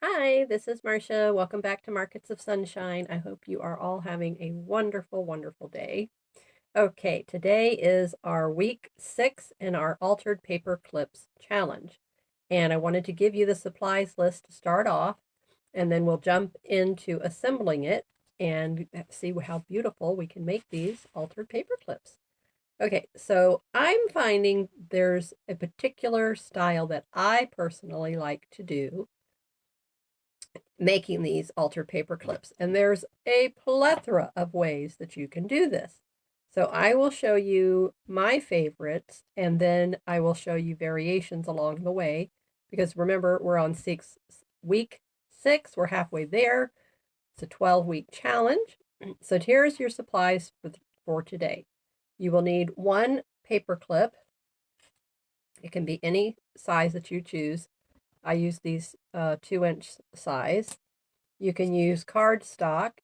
Hi, this is Marsha. Welcome back to Markets of Sunshine. I hope you are all having a wonderful, wonderful day. Okay, today is our week 6 in our Altered Paper Clips challenge. And I wanted to give you the supplies list to start off, and then we'll jump into assembling it and see how beautiful we can make these altered paper clips. Okay, so I'm finding there's a particular style that I personally like to do making these altered paper clips. And there's a plethora of ways that you can do this. So I will show you my favorites, and then I will show you variations along the way. Because remember, we're on week 6, we're halfway there. It's a 12-week challenge. So here's your supplies for today. You will need one paper clip. It can be any size that you choose. I use these 2-inch size. You can use cardstock,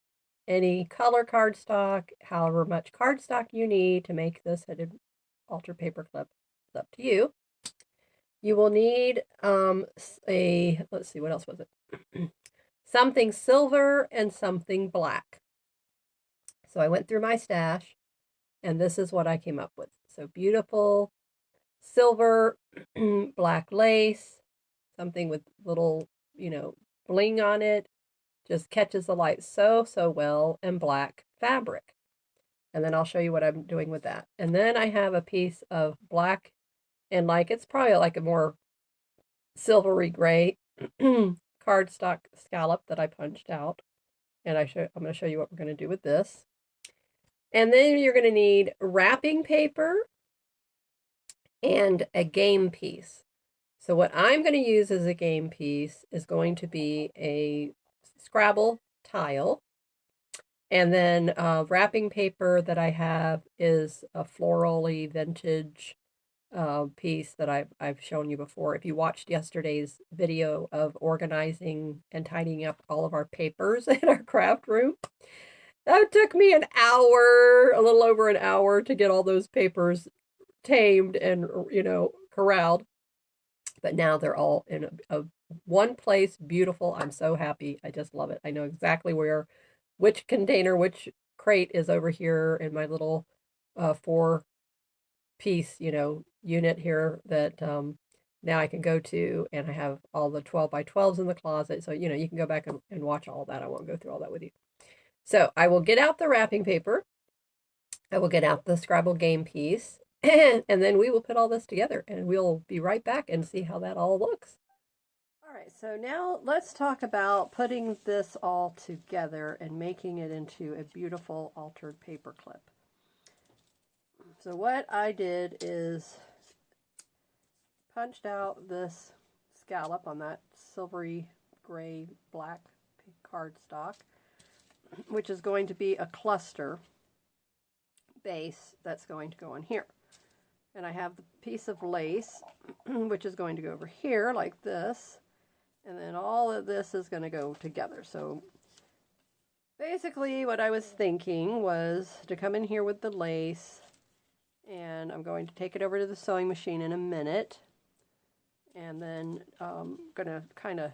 any color cardstock, however much cardstock you need to make this headed altar paper clip. It's up to you. You will need let's see, what else was it? Something silver and something black. So I went through my stash, and this is what I came up with. So beautiful silver, black lace, something with little, bling on it, just catches the light so well, and black fabric. And then I'll show you what I'm doing with that. And then I have a piece of black, and it's probably like a more silvery gray cardstock scallop that I punched out. And I'm going to show you what we're going to do with this. And then you're going to need wrapping paper and a game piece. So what I'm going to use as a game piece is going to be a Scrabble tile. And then wrapping paper that I have is a florally vintage piece that I've shown you before. If you watched yesterday's video of organizing and tidying up all of our papers in our craft room, that took me an hour, a little over an hour, to get all those papers tamed and, corralled. But now they're all in a one place, beautiful. I'm so happy. I just love it. I know exactly which container, which crate is over here in my little 4-piece, unit here that now I can go to, and I have all the 12 by 12s in the closet. So, you can go back and watch all that. I won't go through all that with you. So I will get out the wrapping paper. I will get out the Scrabble game piece, and then we will put all this together, and we'll be right back and see how that all looks. All right, so now let's talk about putting this all together and making it into a beautiful altered paper clip. So what I did is punched out this scallop on that silvery gray black cardstock, which is going to be a cluster base that's going to go on here. And I have the piece of lace, which is going to go over here like this. And then all of this is going to go together. So basically what I was thinking was to come in here with the lace, and I'm going to take it over to the sewing machine in a minute. And then I'm going to kind of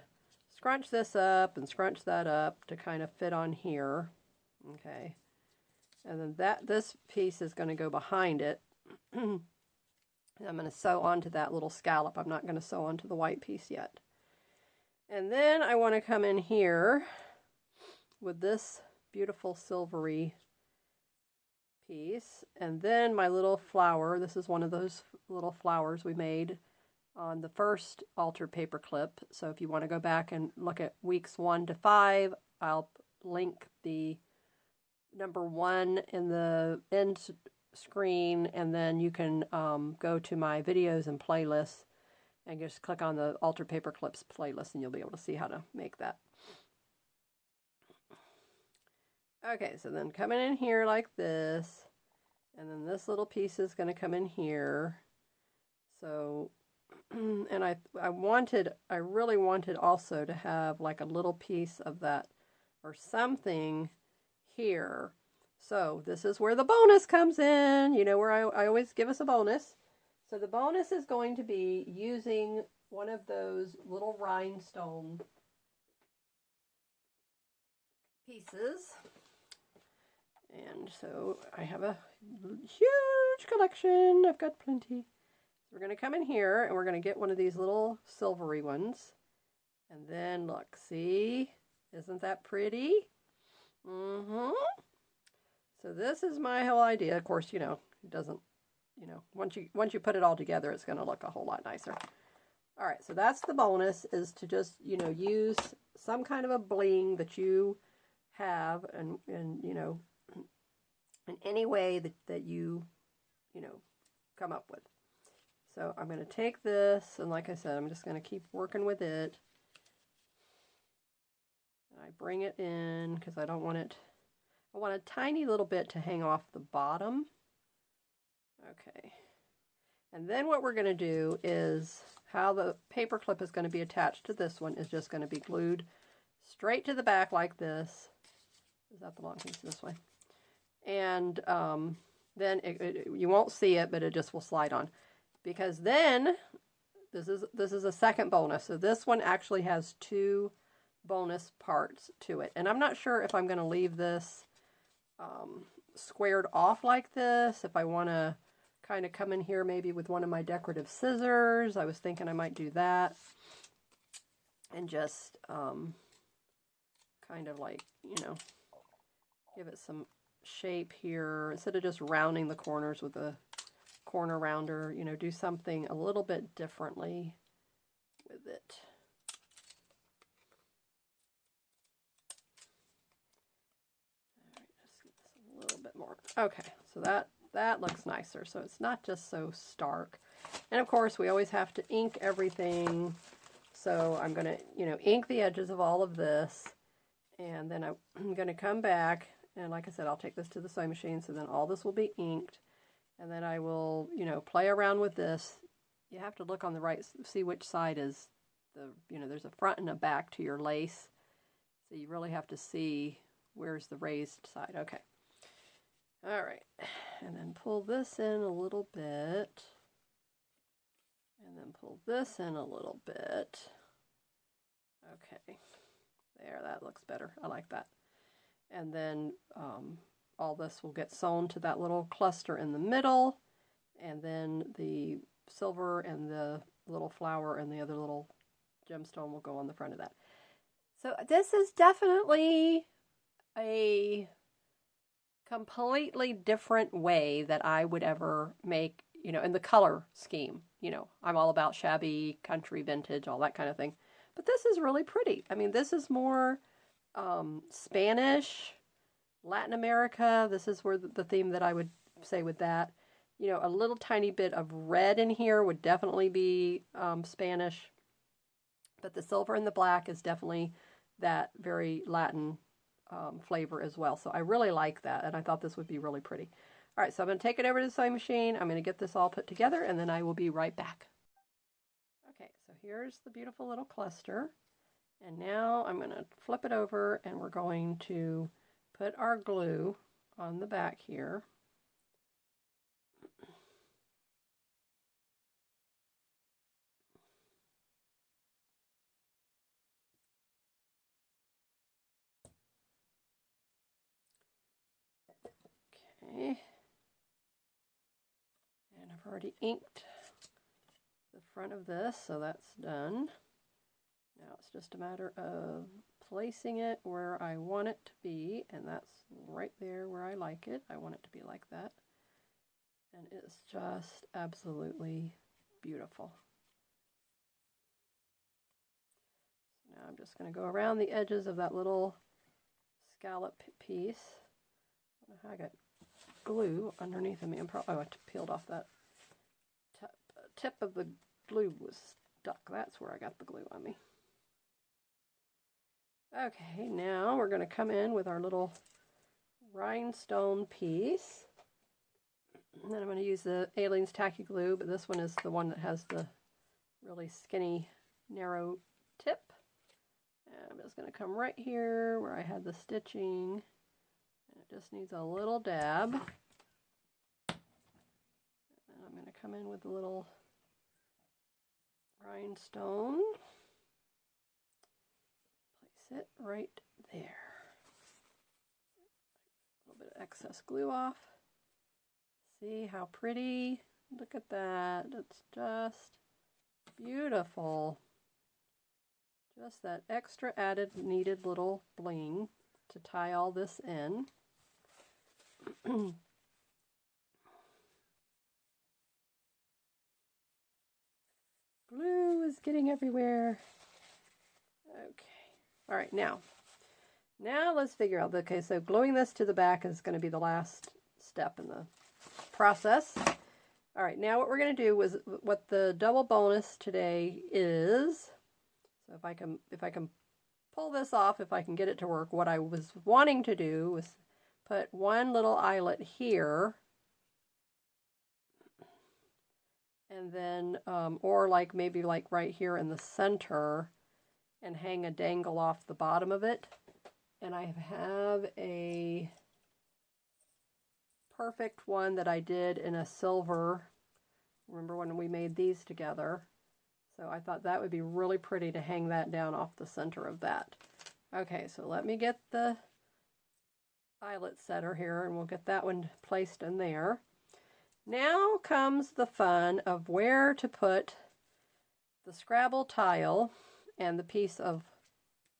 scrunch this up and scrunch that up to kind of fit on here. Okay. And then this piece is going to go behind it. I'm going to sew onto that little scallop. I'm not going to sew onto the white piece yet. And then I want to come in here with this beautiful silvery piece. And then my little flower. This is one of those little flowers we made on the first altered paper clip. So if you want to go back and look at weeks 1 to 5, I'll link the number 1 in the end screen, and then you can go to my videos and playlists and just click on the Altered Paper Clips playlist, and you'll be able to see how to make that. Okay, so then coming in here like this, and then this little piece is going to come in here. So, and I really wanted also to have like a little piece of that or something here. So this is where the bonus comes in, where I always give us a bonus. So the bonus is going to be using one of those little rhinestone pieces. And so I have a huge collection. I've got plenty. So we're going to come in here and we're going to get one of these little silvery ones. And then look, see? Isn't that pretty? Mm-hmm. So this is my whole idea. Of course, it doesn't, once you put it all together, it's going to look a whole lot nicer. All right, so that's the bonus, is to just, use some kind of a bling that you have and in any way that you come up with. So I'm going to take this, and like I said, I'm just going to keep working with it. And I bring it in because I don't want it, I want a tiny little bit to hang off the bottom. Okay. And then what we're going to do is, how the paper clip is going to be attached to this one is just going to be glued straight to the back like this. Is that the long piece this way? And then you won't see it, but it just will slide on. Because then, this is a second bonus. So this one actually has 2 bonus parts to it. And I'm not sure if I'm going to leave this squared off like this, if I want to kind of come in here maybe with one of my decorative scissors. I was thinking I might do that. And just kind of like, give it some shape here. Instead of just rounding the corners with a corner rounder, do something a little bit differently with it. All right, just get this a little bit more. Okay, so that looks nicer. So it's not just so stark. And of course, we always have to ink everything. So I'm going to, ink the edges of all of this. And then I'm going to come back. And like I said, I'll take this to the sewing machine. So then all this will be inked. And then I will, play around with this. You have to look on the right, see which side is there's a front and a back to your lace. So you really have to see where's the raised side. Okay. All right. And then pull this in a little bit. And then pull this in a little bit. Okay. There, that looks better. I like that. And then all this will get sewn to that little cluster in the middle. And then the silver and the little flower and the other little gemstone will go on the front of that. So this is definitely a completely different way that I would ever make, in the color scheme. I'm all about shabby, country, vintage, all that kind of thing. But this is really pretty. I mean, this is more Spanish, Latin America. This is where the theme that I would say with that. A little tiny bit of red in here would definitely be Spanish. But the silver and the black is definitely that very Latin flavor as well. So I really like that, and I thought this would be really pretty. All right, so I'm going to take it over to the sewing machine. I'm going to get this all put together, and then I will be right back. Okay, so here's the beautiful little cluster. And now I'm going to flip it over, and we're going to put our glue on the back here. Okay. And I've already inked the front of this, so that's done. Now it's just a matter of placing it where I want it to be, and that's right there where I like it. I want it to be like that. And it's just absolutely beautiful. So now I'm just going to go around the edges of that little scallop piece. I don't know how I got glue underneath of me. I peeled off that tip of the glue was stuck. That's where I got the glue on me. Okay, now we're going to come in with our little rhinestone piece. And then I'm going to use the Aleene's Tacky Glue, but this one is the one that has the really skinny, narrow tip. And I'm just going to come right here where I had the stitching. And it just needs a little dab. And I'm going to come in with a little rhinestone. Place it right there. excess glue off. See how pretty? Look at that. It's just beautiful. Just that extra added needed little bling to tie all this in. Glue is getting everywhere. Okay. All right, now let's figure out, okay, so gluing this to the back is going to be the last step in the process. All right, now what we're going to do is what the double bonus today is. So if I can pull this off, if I can get it to work, what I was wanting to do was put one little eyelet here, and then or like maybe like right here in the center, and hang a dangle off the bottom of it. And I have a perfect one that I did in a silver. Remember when we made these together? So I thought that would be really pretty to hang that down off the center of that. Okay, so let me get the eyelet setter here, and we'll get that one placed in there. Now comes the fun of where to put the Scrabble tile and the piece of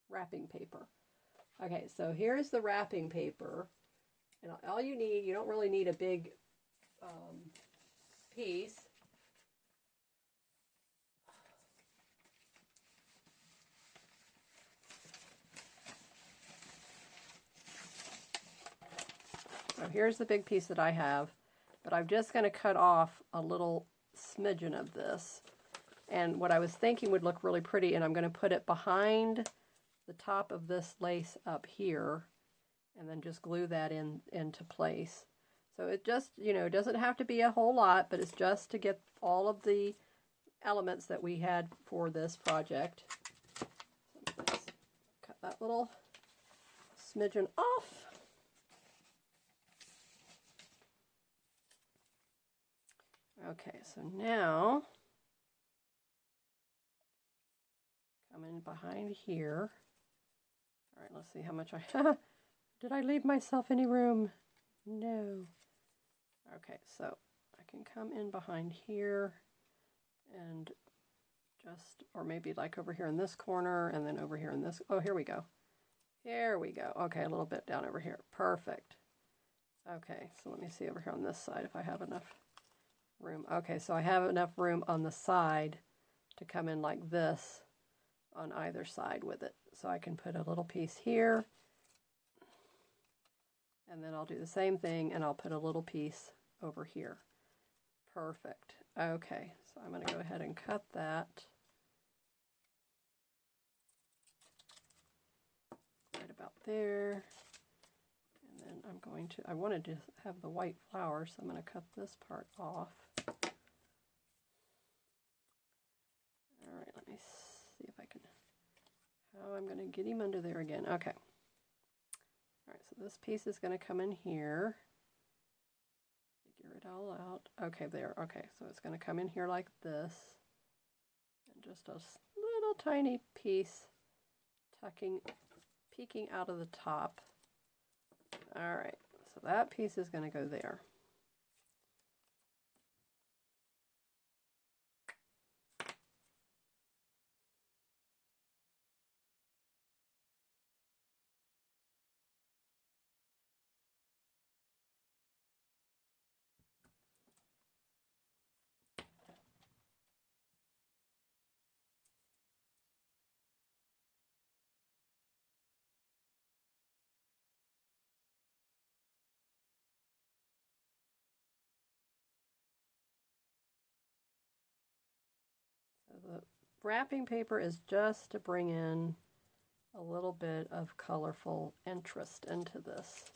wrapping paper. Okay, so here's the wrapping paper, and all you need, you don't really need a big piece. So here's the big piece that I have, but I'm just going to cut off a little smidgen of this. And what I was thinking would look really pretty, and I'm going to put it behind the top of this lace up here, and then just glue that into place. So it just, you know, doesn't have to be a whole lot, but it's just to get all of the elements that we had for this project. So let's cut that little smidgen off. Okay, so now come in behind here. All right, let's see how much I did I leave myself any room? No. Okay, so I can come in behind here and just, or maybe like over here in this corner, and then over here in this, oh, here we go. Here we go. Okay, a little bit down over here. Perfect. Okay, so let me see over here on this side if I have enough room. Okay, so I have enough room on the side to come in like this on either side with it. So I can put a little piece here, and then I'll do the same thing, and I'll put a little piece over here. Perfect. Okay, so I'm going to go ahead and cut that right about there. And then I'm going to, I wanted to have the white flower, so I'm going to cut this part off. All right, let me see if I can, how I'm going to get him under there again. Okay. All right, so this piece is going to come in here. Figure it all out. Okay, there. Okay, so it's going to come in here like this. And just a little tiny piece peeking out of the top. All right, so that piece is going to go there. The wrapping paper is just to bring in a little bit of colorful interest into this.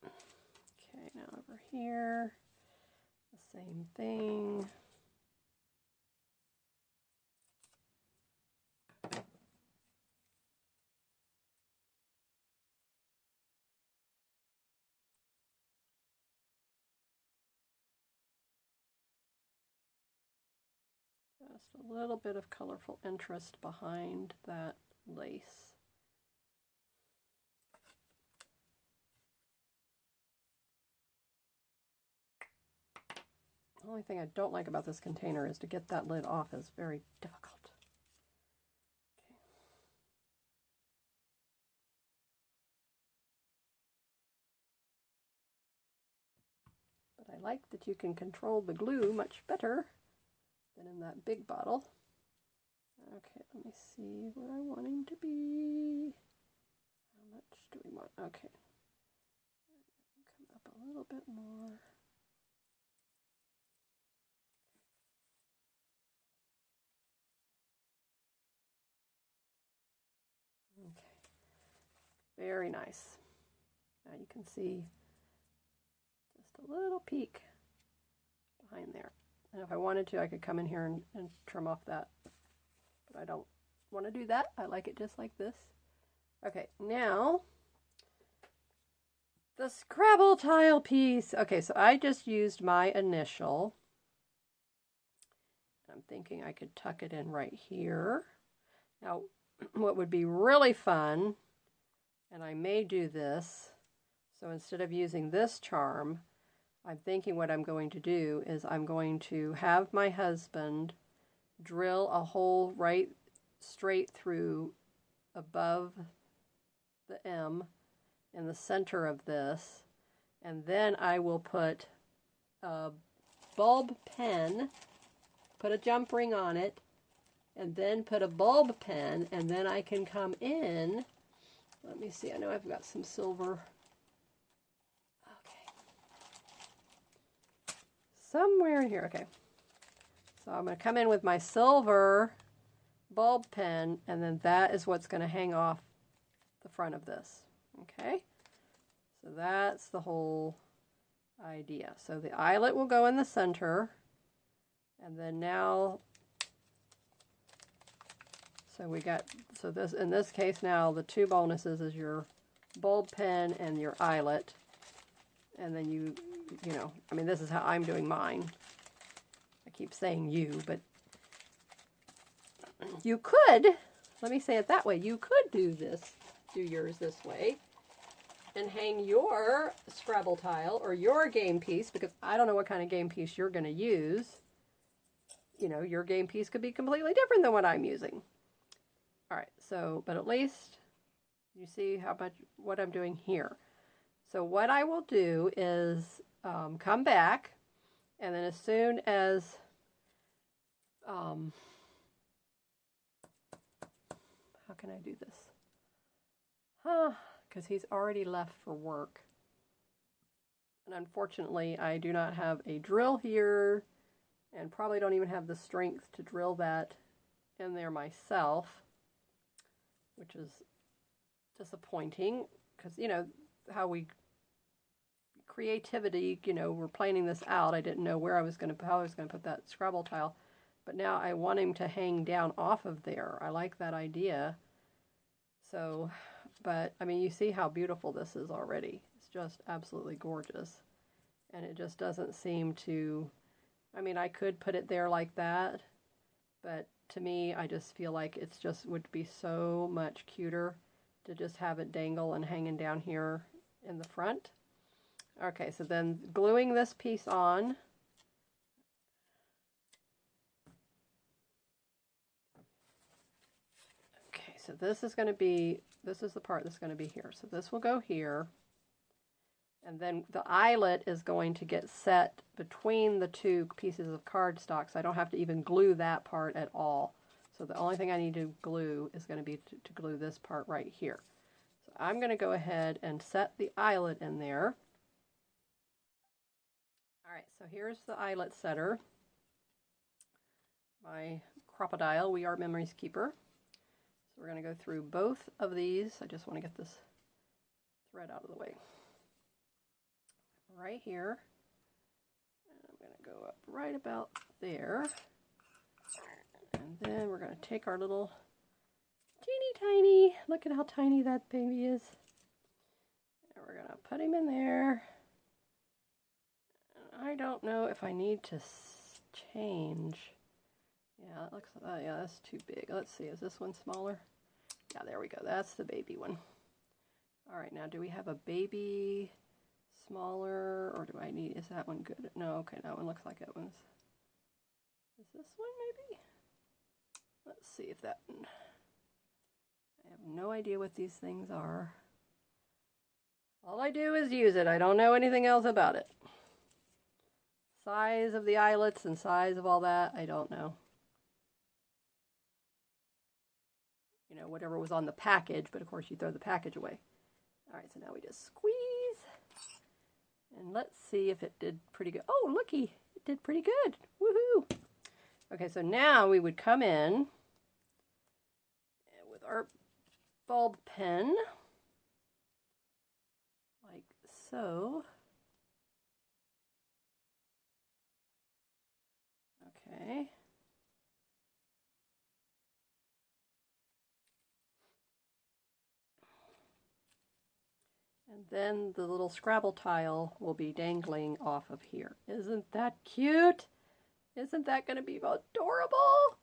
Okay, now over here, the same thing. Just a little bit of colorful interest behind that lace. The only thing I don't like about this container is to get that lid off is very difficult. Okay. But I like that you can control the glue much better than in that big bottle. Okay, let me see where I want him to be. How much do we want? Okay. Come up a little bit more. Okay. Very nice. Now you can see just a little peek behind there. And if I wanted to, I could come in here and trim off that. But I don't want to do that. I like it just like this. Okay, now the Scrabble tile piece. Okay, so I just used my initial. I'm thinking I could tuck it in right here. Now, what would be really fun, and I may do this, so instead of using this charm, I'm thinking what I'm going to do is I'm going to have my husband drill a hole right straight through above the M in the center of this, and then I will put a bulb pen, put a jump ring on it, and then put a bulb pen, and then I can come in. Let me see, I know I've got some silver. Okay. Somewhere in here, okay. So I'm going to come in with my silver bulb pen, and then that is what's going to hang off the front of this. Okay, so that's the whole idea. So the eyelet will go in the center, and then now, so we got, so this, in this case now, the two bonuses is your bulb pen and your eyelet, and then you know, I mean, this is how I'm doing mine. I keep saying you, but you could, let me say it that way, you could do yours this way and hang your Scrabble tile or your game piece, because I don't know what kind of game piece you're going to use. You know, your game piece could be completely different than what I'm using. All right, so, but at least you see how much, what I'm doing here. So what I will do is come back, and then as soon as, how can I do this? Because he's already left for work. And unfortunately, I do not have a drill here, and probably don't even have the strength to drill that in there myself, which is disappointing, because, you know, how we, creativity, you know, we're planning this out. I didn't know where I was going to, how I was going to put that Scrabble tile, but now I want him to hang down off of there. I like that idea. So, but, I mean, you see how beautiful this is already. It's just absolutely gorgeous. And it just doesn't seem to, I mean, I could put it there like that, but to me, I just feel like it's just would be so much cuter to just have it dangle and hanging down here in the front. Okay, so then gluing this piece on. Okay, so this is going to be, this is the part that's going to be here. So this will go here. And then the eyelet is going to get set between the two pieces of cardstock, so I don't have to even glue that part at all. So the only thing I need to glue is going to be to glue this part right here. So I'm going to go ahead and set the eyelet in there. All right, so here's the eyelet setter. My crocodile, We Are Memories Keeper. So we're going to go through both of these. I just want to get this thread out of the way. Right here. And I'm going to go up right about there. And then we're going to take our little teeny tiny, look at how tiny that baby is. And we're going to put him in there. I don't know if I need to change. Yeah, it looks, yeah, that's too big. Let's see, is this one smaller? Yeah, there we go. That's the baby one. All right, now do we have a baby smaller, or do I need, is that one good? No, okay, that one looks like it was. Is this one maybe? Let's see if that one, I have no idea what these things are. All I do is use it. I don't know anything else about it. Size of the eyelets and size of all that, I don't know. You know, whatever was on the package, but of course you throw the package away. All right, so now we just squeeze. And let's see if it did pretty good. Oh, looky, it did pretty good. Woohoo! Okay, so now we would come in with our bulb pen, like so. Okay. And then the little Scrabble tile will be dangling off of here. Isn't that cute? Isn't that going to be adorable?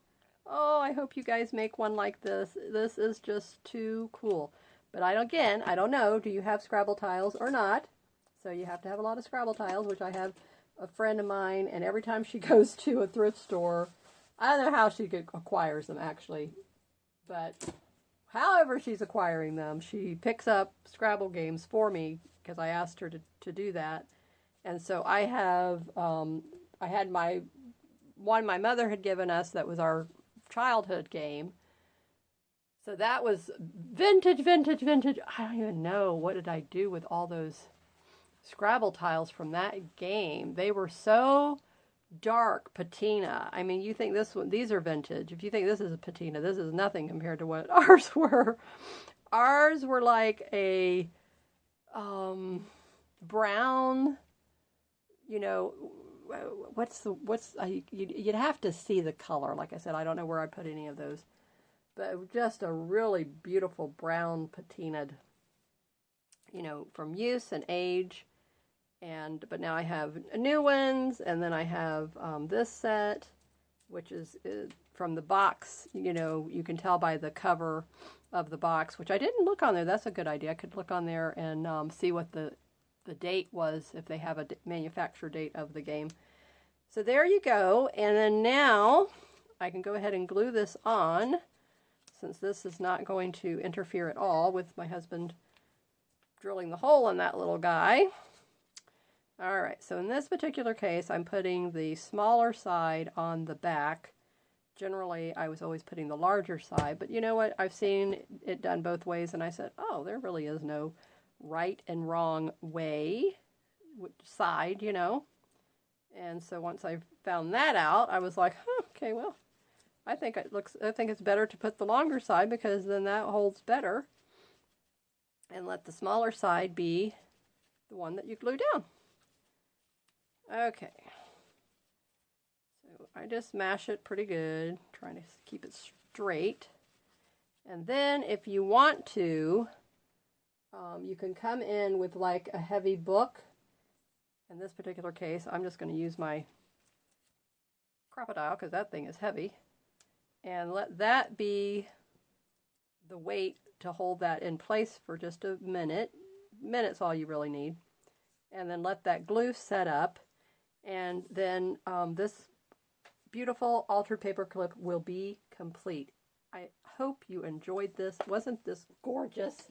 Oh, I hope you guys make one like this. This is just too cool. But I don't know, do you have Scrabble tiles or not? So you have to have a lot of Scrabble tiles, which I have a friend of mine, and every time she goes to a thrift store, I don't know how she acquires them actually, but however she's acquiring them, she picks up Scrabble games for me because I asked her to do that. And so I have, I had my one my mother had given us that was our childhood game. So that was vintage. I don't even know, what did I do with all those Scrabble tiles from that game. They were so dark patina. I mean, you think these are vintage. If you think this is a patina, this is nothing compared to what ours were. Ours were like a brown, you know, you'd have to see the color. Like I said, I don't know where I put any of those, but just a really beautiful brown patinaed, you know, from use and age. But now I have new ones, and then I have this set, which is from the box. You know, you can tell by the cover of the box, which I didn't look on there. That's a good idea. I could look on there and see what the date was, if they have a manufacture date of the game. So there you go. And then now I can go ahead and glue this on, since this is not going to interfere at all with my husband drilling the hole in that little guy. All right, so in this particular case, I'm putting the smaller side on the back. Generally, I was always putting the larger side, but you know what? I've seen it done both ways, and I said, oh, there really is no right and wrong way, side, you know. And so once I found that out, I was like, huh, okay, well, I think it's better to put the longer side, because then that holds better, and let the smaller side be the one that you glue down. Okay, so I just mash it pretty good, trying to keep it straight. And then if you want to, you can come in with like a heavy book. In this particular case, I'm just going to use my crocodile, because that thing is heavy, and let that be the weight to hold that in place for just a minute. Minute's all you really need. And then let that glue set up. And then this beautiful altered paper clip will be complete. I hope you enjoyed this. Wasn't this gorgeous?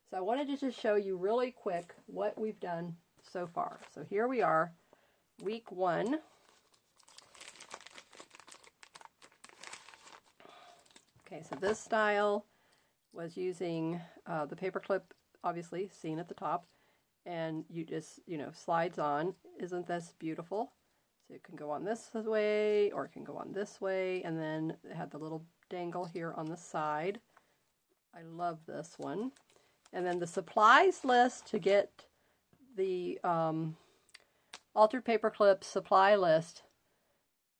So I wanted to just show you really quick what we've done so far. So here we are, week 1. Okay, so this style was using the paper clip, obviously seen at the top. And you just, you know, slides on. Isn't this beautiful? So it can go on this way, or it can go on this way, and then it had the little dangle here on the side. I love this one. And then the supplies list to get the altered paperclip supply list,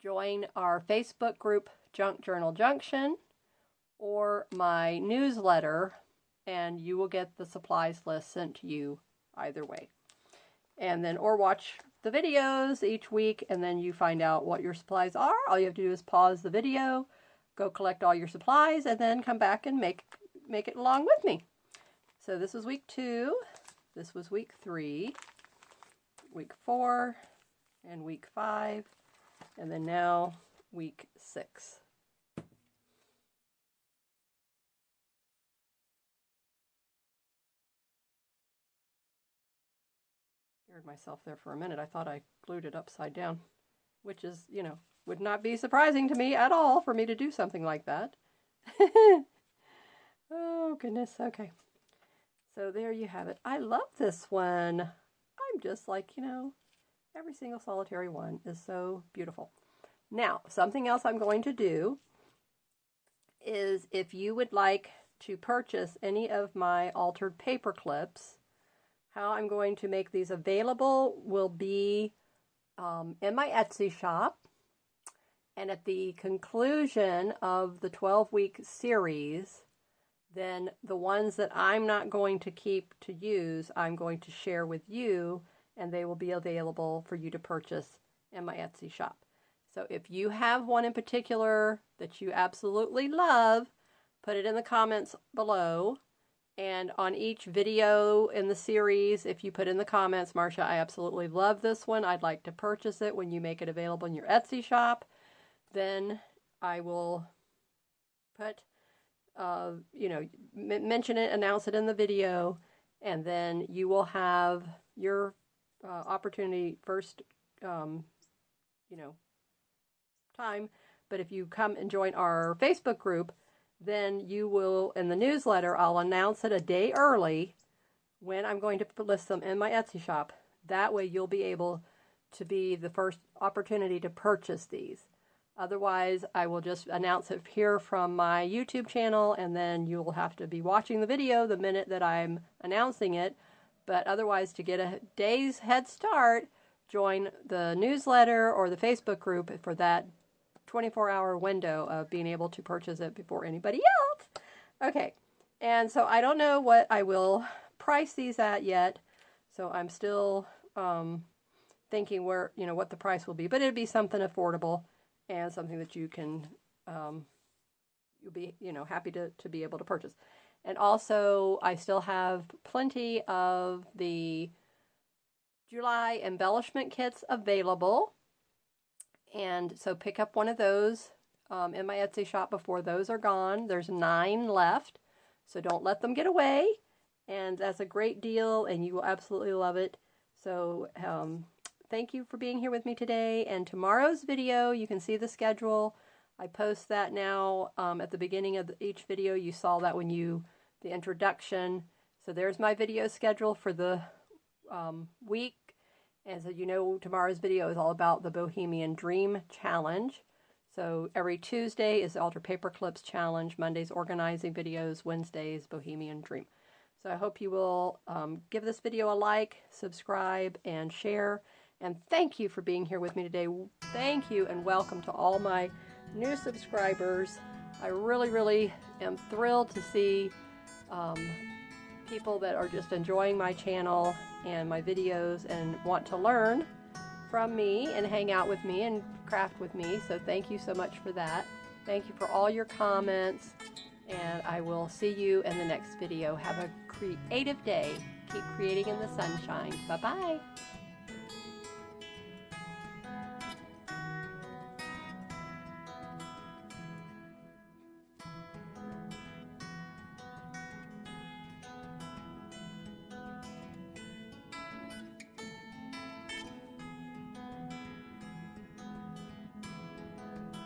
join our Facebook group, Junk Journal Junction, or my newsletter, and you will get the supplies list sent to you either way. And then, or watch the videos each week, and then you find out what your supplies are. All you have to do is pause the video, go collect all your supplies, and then come back and make it along with me. So this was week 2. This was week 3. week 4 and week 5, and then now week 6. Scared myself there for a minute. I thought I glued it upside down, which is, you know, would not be surprising to me at all for me to do something like that. Oh, goodness. Okay. So there you have it. I love this one. I'm just like, you know, every single solitary one is so beautiful. Now, something else I'm going to do is if you would like to purchase any of my altered paper clips, how I'm going to make these available will be in my Etsy shop. And at the conclusion of the 12-week series, then the ones that I'm not going to keep to use, I'm going to share with you, and they will be available for you to purchase in my Etsy shop. So if you have one in particular that you absolutely love, put it in the comments below. And on each video in the series, if you put in the comments, Marsha, I absolutely love this one, I'd like to purchase it when you make it available in your Etsy shop, then I will put, you know, mention it, announce it in the video, and then you will have your opportunity first, you know, time. But if you come and join our Facebook group, then you will, in the newsletter, I'll announce it a day early when I'm going to list them in my Etsy shop. That way you'll be able to be the first opportunity to purchase these. Otherwise, I will just announce it here from my YouTube channel, and then you'll have to be watching the video the minute that I'm announcing it. But otherwise, to get a day's head start, join the newsletter or the Facebook group for that 24-hour window of being able to purchase it before anybody else. Okay, and so I don't know what I will price these at yet, so I'm still thinking where, you know, what the price will be, but it'd be something affordable and something that you can, you'll be, you know, happy to be able to purchase. And also, I still have plenty of the July embellishment kits available. And so pick up one of those in my Etsy shop before those are gone. There's 9 left, so don't let them get away. And that's a great deal, and you will absolutely love it. So thank you for being here with me today. And tomorrow's video, you can see the schedule. I post that now at the beginning of each video. You saw that when the introduction. So there's my video schedule for the week. As you know, tomorrow's video is all about the Bohemian Dream Challenge. So every Tuesday is the Altered Paperclips Challenge, Mondays organizing videos, Wednesdays Bohemian Dream. So I hope you will give this video a like, subscribe, and share. And thank you for being here with me today. Thank you and welcome to all my new subscribers. I really, really am thrilled to see people that are just enjoying my channel and my videos and want to learn from me and hang out with me and craft with me. So thank you so much for that. Thank you for all your comments, and I will see you in the next video. Have a creative day. Keep creating in the sunshine. Bye-bye.